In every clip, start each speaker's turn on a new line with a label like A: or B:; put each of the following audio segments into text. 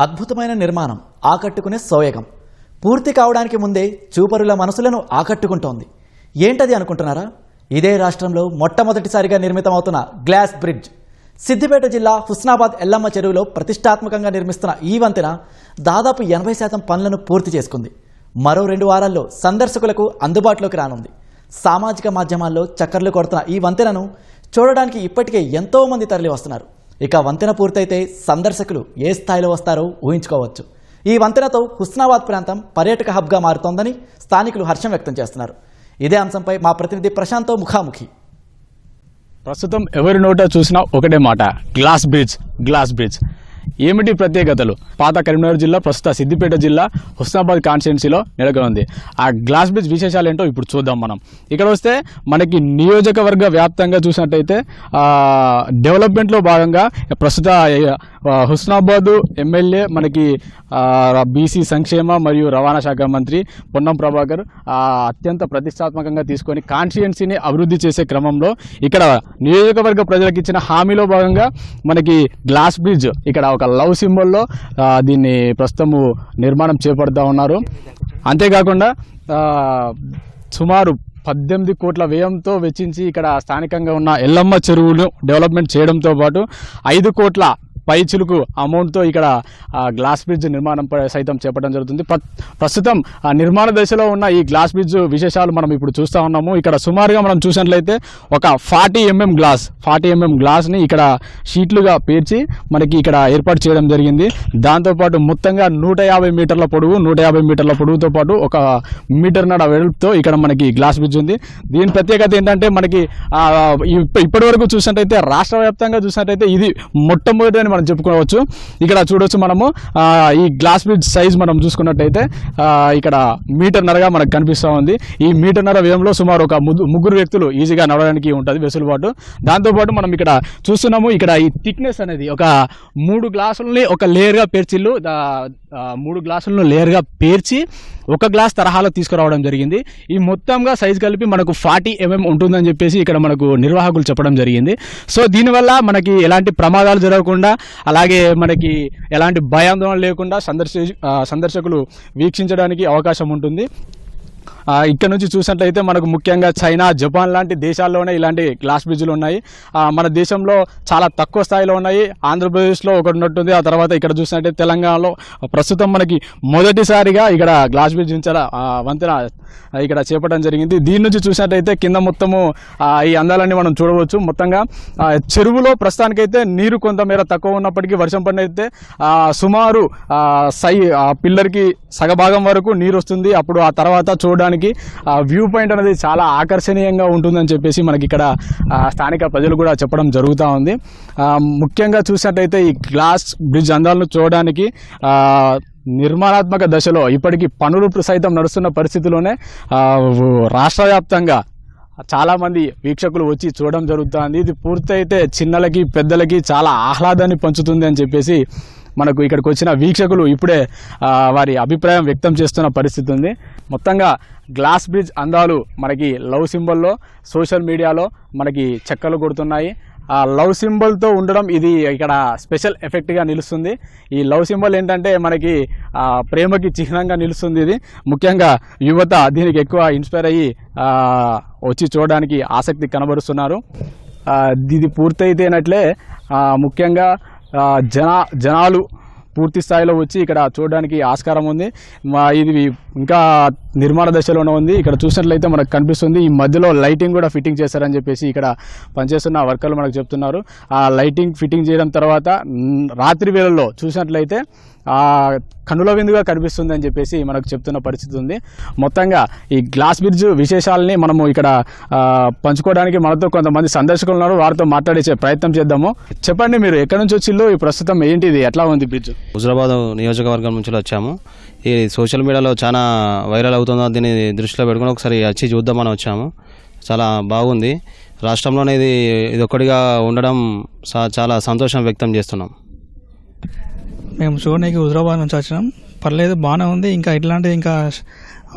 A: అద్భుతమైన నిర్మాణం ఆకట్టుకునే సోయగం పూర్తి కావడానికి ముందే చూపరుల మనసులను ఆకట్టుకుంటోంది. ఏంటది అనుకుంటున్నారా? ఇదే రాష్ట్రంలో మొట్టమొదటిసారిగా నిర్మితమవుతున్న గ్లాస్ బ్రిడ్జ్. సిద్దిపేట జిల్లా హుస్నాబాద్ ఎల్లమ్మ చెరువులో ప్రతిష్టాత్మకంగా నిర్మిస్తున్న ఈ వంతెన దాదాపు 80% పనులను పూర్తి చేసుకుంది. మరో 2 వారాల్లో సందర్శకులకు అందుబాటులోకి రానుంది. సామాజిక మాధ్యమాల్లో చక్కర్లు కొడుతున్న ఈ వంతెనను చూడడానికి ఇప్పటికే ఎంతో మంది తరలి వస్తున్నారు. ఇక వంతెన పూర్తయితే సందర్శకులు ఏ స్థాయిలో వస్తారో ఊహించుకోవచ్చు. ఈ వంతెనతో హుస్నాబాద్ ప్రాంతం పర్యాటక హబ్గా మారుతోందని స్థానికులు హర్షం వ్యక్తం చేస్తున్నారు. ఇదే అంశంపై మా ప్రతినిధి ప్రశాంత్తో ముఖాముఖి.
B: ప్రస్తుతం ఎవరి నోట చూసినా ఒకటే మాట, గ్లాస్ బ్రిడ్జ్. ఏమిటి ప్రత్యేకతలు? పాత కరీంనగర్ జిల్లా, ప్రస్తుత సిద్దిపేట జిల్లా హుస్నాబాద్ కాన్స్టిట్యున్సీలో నెలకొంది. ఆ గ్లాస్ బ్రిడ్జ్ విశేషాలు ఏంటో ఇప్పుడు చూద్దాం. మనం ఇక్కడ వస్తే మనకి నియోజకవర్గ వ్యాప్తంగా చూసినట్టయితే డెవలప్మెంట్లో భాగంగా ప్రస్తుత హుస్నాబాద్ ఎమ్మెల్యే మనకి బీసీ సంక్షేమ మరియు రవాణా శాఖ మంత్రి పొన్నం ప్రభాకర్ అత్యంత ప్రతిష్టాత్మకంగా తీసుకొని కాన్స్టిట్యున్సీని అభివృద్ధి చేసే క్రమంలో ఇక్కడ నియోజకవర్గ ప్రజలకు ఇచ్చిన హామీలో భాగంగా మనకి గ్లాస్ బ్రిడ్జ్ ఇక్కడ ఒక లవ్ సింబల్లో దీన్ని ప్రస్తుతము నిర్మాణం చేపడతా ఉన్నారు. అంతేకాకుండా సుమారు 18 కోట్ల వ్యయంతో వెచ్చించి ఇక్కడ స్థానికంగా ఉన్న ఎల్లమ్మ చెరువును డెవలప్మెంట్ చేయడంతో పాటు 5 కోట్ల పైచిలుకు అమౌంట్తో ఇక్కడ గ్లాస్ బ్రిడ్జ్ నిర్మాణం సైతం చేపట్టడం జరుగుతుంది. ప్రస్తుతం నిర్మాణ దశలో ఉన్న ఈ గ్లాస్ బ్రిడ్జ్ విశేషాలు మనం ఇప్పుడు చూస్తూ ఉన్నాము. ఇక్కడ సుమారుగా మనం చూసినట్లయితే ఒక 40 mm గ్లాస్ని ఇక్కడ షీట్లుగా పేర్చి మనకి ఇక్కడ ఏర్పాటు చేయడం జరిగింది. దాంతోపాటు మొత్తంగా 150 మీటర్ల పొడవుతో పాటు 1.5 మీటర్ వెడల్పుతో ఇక్కడ మనకి గ్లాస్ బ్రిడ్జ్ ఉంది. దీని ప్రత్యేకత ఏంటంటే మనకి ఇప్పటి వరకు చూసినట్టయితే రాష్ట్ర వ్యాప్తంగా చూసినట్టయితే ఇది మొట్టమొదటి మనం చెప్పుకోవచ్చు. ఇక్కడ చూడవచ్చు మనము ఈ గ్లాస్ బ్రిడ్జ్ సైజ్ మనం చూసుకున్నట్టయితే ఇక్కడ 1.5 మీటర్గా మనకు కనిపిస్తూ ఉంది. ఈ 1.5 మీటర్ వ్యయంలో సుమారు ఒక 3 వ్యక్తులు ఈజీగా నడవడానికి ఉంటుంది వెసులుబాటు. దాంతోపాటు మనం ఇక్కడ చూస్తున్నాము, ఇక్కడ ఈ థిక్నెస్ అనేది ఒక 3 గ్లాసులని ఒక లేయర్గా పేర్చిల్లు 3 గ్లాసులను లేయర్గా పేర్చి ఒక గ్లాస్ తరహాలో తీసుకురావడం జరిగింది. ఈ మొత్తంగా సైజ్ కలిపి మనకు 40 mm ఉంటుందని చెప్పేసి ఇక్కడ మనకు నిర్వాహకులు చెప్పడం జరిగింది. సో దీనివల్ల మనకి ఎలాంటి ప్రమాదాలు జరగకుండా, అలాగే మనకి ఎలాంటి భయాందోళన లేకుండా సందర్శకులు వీక్షించడానికి అవకాశం ఉంటుంది. ఇక్కడ నుంచి చూసినట్లయితే మనకు ముఖ్యంగా చైనా, జపాన్ లాంటి దేశాల్లోనే ఇలాంటి గ్లాస్ బ్రిడ్జ్లు ఉన్నాయి. మన దేశంలో చాలా తక్కువ స్థాయిలో ఉన్నాయి. ఆంధ్రప్రదేశ్లో ఒకటి ఉన్నట్టుంది. ఆ తర్వాత ఇక్కడ చూసినట్టయితే తెలంగాణలో ప్రస్తుతం మనకి మొదటిసారిగా ఇక్కడ గ్లాస్ బ్రిడ్జ్ వంతెన ఇక్కడ చేపట్టడం జరిగింది. దీని నుంచి చూసినట్టయితే కింద మొత్తము ఈ అందాలన్నీ మనం చూడవచ్చు. మొత్తంగా చెరువులో ప్రస్తుతానికైతే నీరు కొంతమేర తక్కువ ఉన్నప్పటికీ వర్షం పడినైతే సుమారు పిల్లర్కి సగభాగం వరకు నీరు వస్తుంది. అప్పుడు ఆ తర్వాత చూడడానికి వ్యూ పాయింట్ అనేది చాలా ఆకర్షణీయంగా ఉంటుందని చెప్పేసి మనకి ఇక్కడ స్థానిక ప్రజలు కూడా చెప్పడం జరుగుతూ ఉంది. ముఖ్యంగా చూసినట్టయితే ఈ గ్లాస్ బ్రిడ్జ్ అందాలను చూడడానికి నిర్మాణాత్మక దశలో ఇప్పటికీ పనులు సైతం నడుస్తున్న పరిస్థితిలోనే రాష్ట్ర వ్యాప్తంగా చాలామంది వీక్షకులు వచ్చి చూడడం జరుగుతుంది. ఇది పూర్తయితే చిన్నలకి పెద్దలకి చాలా ఆహ్లాదాన్ని పంచుతుంది అని చెప్పేసి మనకు ఇక్కడికి వచ్చిన వీక్షకులు ఇప్పుడే వారి అభిప్రాయం వ్యక్తం చేస్తున్న పరిస్థితి ఉంది. మొత్తంగా గ్లాస్ బ్రిడ్జ్ అందాలు మనకి లవ్ సింబల్లో సోషల్ మీడియాలో మనకి చక్కర్లు కొడుతున్నాయి. ఆ లవ్ సింబల్తో ఉండడం ఇది ఇక్కడ స్పెషల్ ఎఫెక్ట్గా నిలుస్తుంది. ఈ లవ్ సింబల్ ఏంటంటే మనకి ప్రేమకి చిహ్నంగా నిలుస్తుంది. ఇది ముఖ్యంగా యువత దీనికి ఎక్కువ ఇన్స్పైర్ అయ్యి వచ్చి చూడడానికి ఆసక్తి కనబరుస్తున్నారు. ఇది పూర్తయితేనట్లే ముఖ్యంగా జనాలు పూర్తి స్థాయిలో వచ్చి ఇక్కడ చూడడానికి ఆస్కారం ఉంది. ఇది ఇంకా నిర్మాణ దశలోనే ఉంది. ఇక్కడ చూసినట్లయితే మనకు కనిపిస్తుంది ఈ మధ్యలో లైటింగ్ కూడా ఫిట్టింగ్ చేశారని చెప్పేసి ఇక్కడ పనిచేస్తున్న వర్కర్లు మనకు చెప్తున్నారు. ఆ లైటింగ్ ఫిట్టింగ్ చేయడం తర్వాత రాత్రి వేళల్లో చూసినట్లయితే కనుల విందుగా కనిపిస్తుంది అని చెప్పేసి మనకు చెప్తున్న పరిస్థితి ఉంది. మొత్తంగా ఈ గ్లాస్ బ్రిడ్జ్ విశేషాలని మనము ఇక్కడ పంచుకోవడానికి మనతో కొంతమంది సందర్శకులు ఉన్నారు. వారితో మాట్లాడే ప్రయత్నం చేద్దాము. చెప్పండి, మీరు ఎక్కడి నుంచి వచ్చిల్లు, ఈ ప్రస్తుతం ఏంటిది, ఎట్లా ఉంది బ్రిడ్జ్?
C: హుజరాబాద్ నియోజకవర్గం నుంచి వచ్చాము. ఈ సోషల్ మీడియాలో చాలా వైరల్ అవుతుందో దీన్ని దృష్టిలో పెట్టుకుని ఒకసారి వచ్చి చూద్దామని వచ్చాము. చాలా బాగుంది. రాష్ట్రంలోనే ఇది ఒక్కడిగా ఉండడం చాలా సంతోషం వ్యక్తం చేస్తున్నాం.
D: మేము చూడడానికి హుజరాబాద్ నుంచి వచ్చినాం. పర్లేదు, బాగానే ఉంది. ఇంకా ఇట్లాంటిది ఇంకా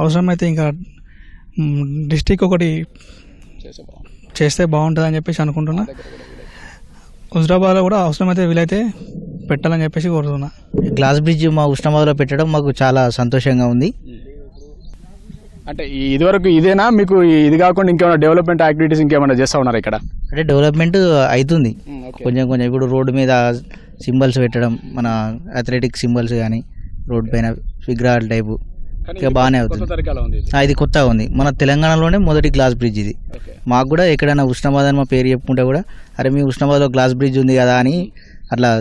D: అవసరమైతే ఇంకా డిస్టిక్ ఒకటి చేస్తే బాగుంటుంది అని చెప్పేసి అనుకుంటున్నా. హుజరాబాద్లో కూడా అవసరమైతే వీలైతే పెట్టాలని చెప్పేసి కోరుతున్నా.
E: గ్లాస్ బ్రిడ్జ్ మా ఉస్నాబాద్లో పెట్టడం మాకు చాలా సంతోషంగా ఉంది.
B: అంటే ఇదివరకు ఇదేనా మీకు ఇది కాకుండా ఇంకేమైనా డెవలప్మెంట్ యాక్టివిటీస్ ఇంకేమైనా చేస్తూ ఉన్నారు ఇక్కడ?
E: అంటే డెవలప్మెంట్ అవుతుంది కొంచెం కొంచెం. ఇప్పుడు రోడ్డు మీద సింబల్స్ పెట్టడం, మన అథ్లెటిక్ సింబల్స్ కానీ రోడ్డు పైన విగ్రహాల టైపు ఇక బాగానే అవుతుంది. ఇది కొత్తగా ఉంది, మన తెలంగాణలోనే మొదటి గ్లాస్ బ్రిడ్జ్ ఇది. మాకు కూడా ఎక్కడైనా ఉస్నాబాద్ అని మా పేరు చెప్పుకుంటే కూడా అరే మీ ఉస్నాబాద్లో గ్లాస్ బ్రిడ్జ్ ఉంది కదా అని అట్లా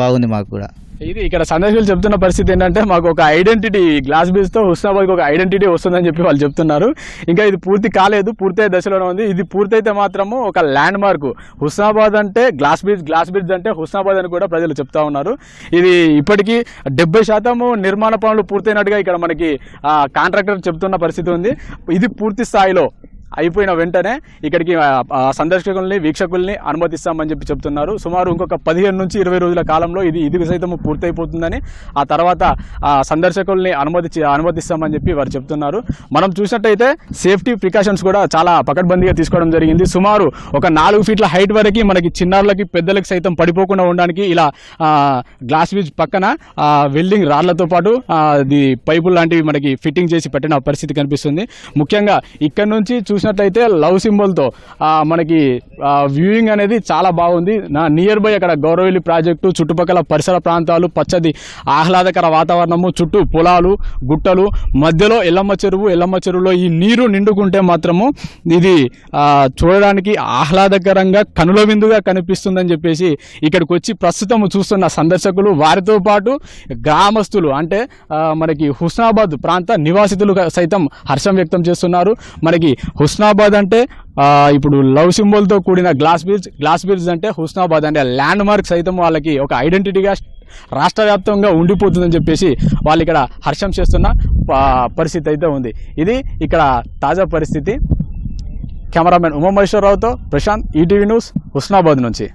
E: బాగుంది మాకు కూడా.
B: ఇది ఇక్కడ సందర్శకులు చెప్తున్న పరిస్థితి ఏంటంటే మాకు ఒక ఐడెంటిటీ గ్లాస్ బ్రిడ్జ్తో హుస్నాబాద్కి ఒక ఐడెంటిటీ వస్తుందని చెప్పి వాళ్ళు చెప్తున్నారు. ఇంకా ఇది పూర్తి కాలేదు, పూర్తయ్యే దశలోనే ఉంది. ఇది పూర్తయితే మాత్రము ఒక ల్యాండ్ మార్క్. హుస్నాబాద్ అంటే గ్లాస్ బ్రిడ్జ్, గ్లాస్ బ్రిడ్జ్ అంటే హుస్నాబాద్ అని కూడా ప్రజలు చెప్తా ఉన్నారు. ఇది ఇప్పటికీ 70% నిర్మాణ పనులు పూర్తయినట్టుగా ఇక్కడ మనకి కాంట్రాక్టర్ చెప్తున్న పరిస్థితి ఉంది. ఇది పూర్తి స్థాయిలో అయిపోయిన వెంటనే ఇక్కడికి సందర్శకుల్ని, వీక్షకుల్ని అనుమతిస్తామని చెప్పి చెప్తున్నారు. సుమారు ఇంకొక 15 నుంచి 20 రోజుల కాలంలో ఇది సైతం పూర్తయిపోతుందని, ఆ తర్వాత సందర్శకుల్ని అనుమతిస్తామని చెప్పి వారు చెప్తున్నారు. మనం చూసినట్టయితే సేఫ్టీ ప్రికాషన్స్ కూడా చాలా పకడ్బందీగా తీసుకోవడం జరిగింది. సుమారు ఒక 4 ఫీట్ల హైట్ వరకు మనకి చిన్నారులకి, పెద్దలకి సైతం పడిపోకుండా ఉండడానికి ఇలా గ్లాస్ బ్రిడ్జ్ పక్కన వెల్డింగ్ రాళ్లతో పాటు పైపులు లాంటివి మనకి ఫిట్టింగ్ చేసి పెట్టిన పరిస్థితి కనిపిస్తుంది. ముఖ్యంగా ఇక్కడ నుంచి చూసినట్లయితే లవ్ సింబల్తో మనకి వ్యూయింగ్ అనేది చాలా బాగుంది. నియర్ బై అక్కడ గౌరవెల్లి ప్రాజెక్టు, చుట్టుపక్కల పరిసర ప్రాంతాలు, పచ్చది ఆహ్లాదకర వాతావరణము, చుట్టూ పొలాలు, గుట్టలు, మధ్యలో ఎల్లమ్మ చెరువులో ఈ నీరు నిండుకుంటే మాత్రము ఇది చూడడానికి ఆహ్లాదకరంగా కనుల విందుగా కనిపిస్తుందని చెప్పేసి ఇక్కడికి వచ్చి ప్రస్తుతం చూస్తున్న సందర్శకులు, వారితో పాటు గ్రామస్తులు అంటే మనకి హుస్నాబాద్ ప్రాంత నివాసితులు సైతం హర్షం వ్యక్తం చేస్తున్నారు. మనకి హుస్నాబాద్ అంటే ఇప్పుడు లవ్ సింబల్తో కూడిన గ్లాస్ బ్రిడ్జ్ అంటే హుస్నాబాద్ అంటే ల్యాండ్ మార్క్ సైతం వాళ్ళకి ఒక ఐడెంటిటీగా రాష్ట్ర వ్యాప్తంగా ఉండిపోతుందని చెప్పేసి వాళ్ళు ఇక్కడ హర్షం చేస్తున్న పరిస్థితి అయితే ఉంది. ఇది ఇక్కడ తాజా పరిస్థితి. కెమెరామెన్ ఉమామహేశ్వరరావుతో ప్రశాంత్, ఈటీవీ న్యూస్, హుస్నాబాద్ నుంచి.